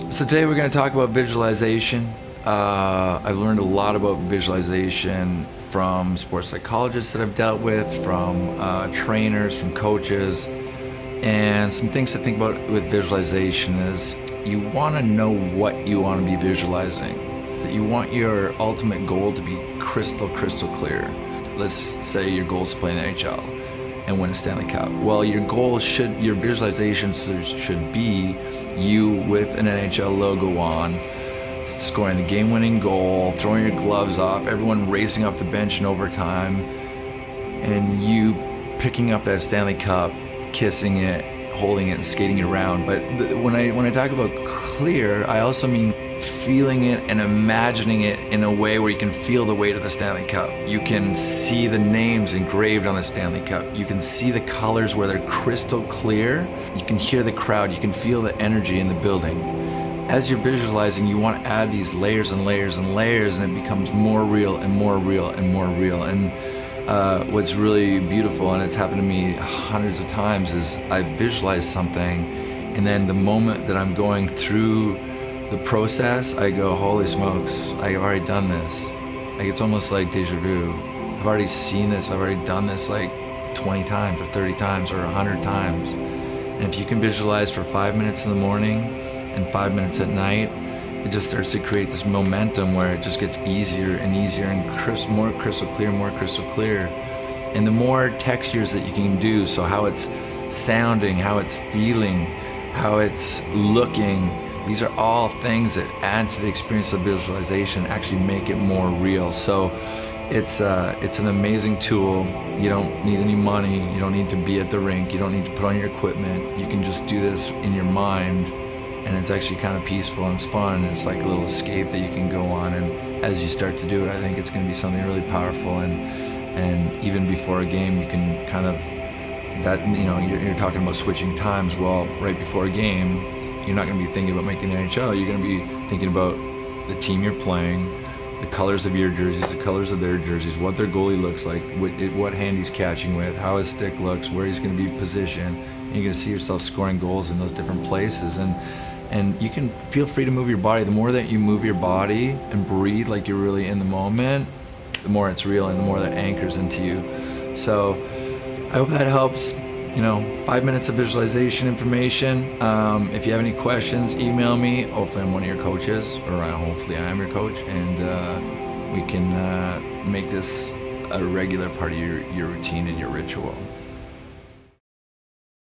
So today we're going to talk about visualization. I've learned a lot about visualization from sports psychologists that I've dealt with, from trainers, from coaches, and some things to think about with visualization is you want to know what you want to be visualizing. You want your ultimate goal to be crystal clear. Let's say your goal is to play in the NHL and win a Stanley Cup. Well, your visualization should be you with an NHL logo on, scoring the game-winning goal, throwing your gloves off, everyone racing off the bench in overtime, and you picking up that Stanley Cup, kissing it, holding it, and skating it around. But when I talk about clear, I also mean feeling it and imagining it in a way where you can feel the weight of the Stanley Cup. You can see the names engraved on the Stanley Cup. You can see the colors where they're crystal clear. You can hear the crowd. You can feel the energy in the building. As you're visualizing, you want to add these layers and layers and layers, and it becomes more real and more real and more real. And what's really beautiful, and it's happened to me hundreds of times, is I visualize something, and then the moment that I'm going through the process, I go, holy smokes, I've already done this. Like, it's almost like deja vu. I've already seen this, I've already done this like 20 times or 30 times or 100 times. And if you can visualize for 5 minutes in the morning and 5 minutes at night, it just starts to create this momentum where it just gets easier and easier and more crystal clear. And the more textures that you can do, so how it's sounding, how it's feeling, how it's looking, these are all things that add to the experience of visualization, actually make it more real. So it's an amazing tool. You don't need any money. You don't need to be at the rink. You don't need to put on your equipment. You can just do this in your mind, and it's actually kind of peaceful and it's fun. It's like a little escape that you can go on, and as you start to do it, I think it's going to be something really powerful. And even before a game, you can kind of, that, you know, you're talking about switching times. Well, right before a game, you're not going to be thinking about making the NHL. You're going to be thinking about the team you're playing, the colors of your jerseys, the colors of their jerseys, what their goalie looks like, what hand he's catching with, how his stick looks, where he's going to be positioned. And you're going to see yourself scoring goals in those different places. And you can feel free to move your body. The more that you move your body and breathe like you're really in the moment, the more it's real and the more that anchors into you. So I hope that helps. 5 minutes of visualization information. If you have any questions, email me. Hopefully I'm one of your coaches, or hopefully I am your coach, and we can make this a regular part of your routine and your ritual.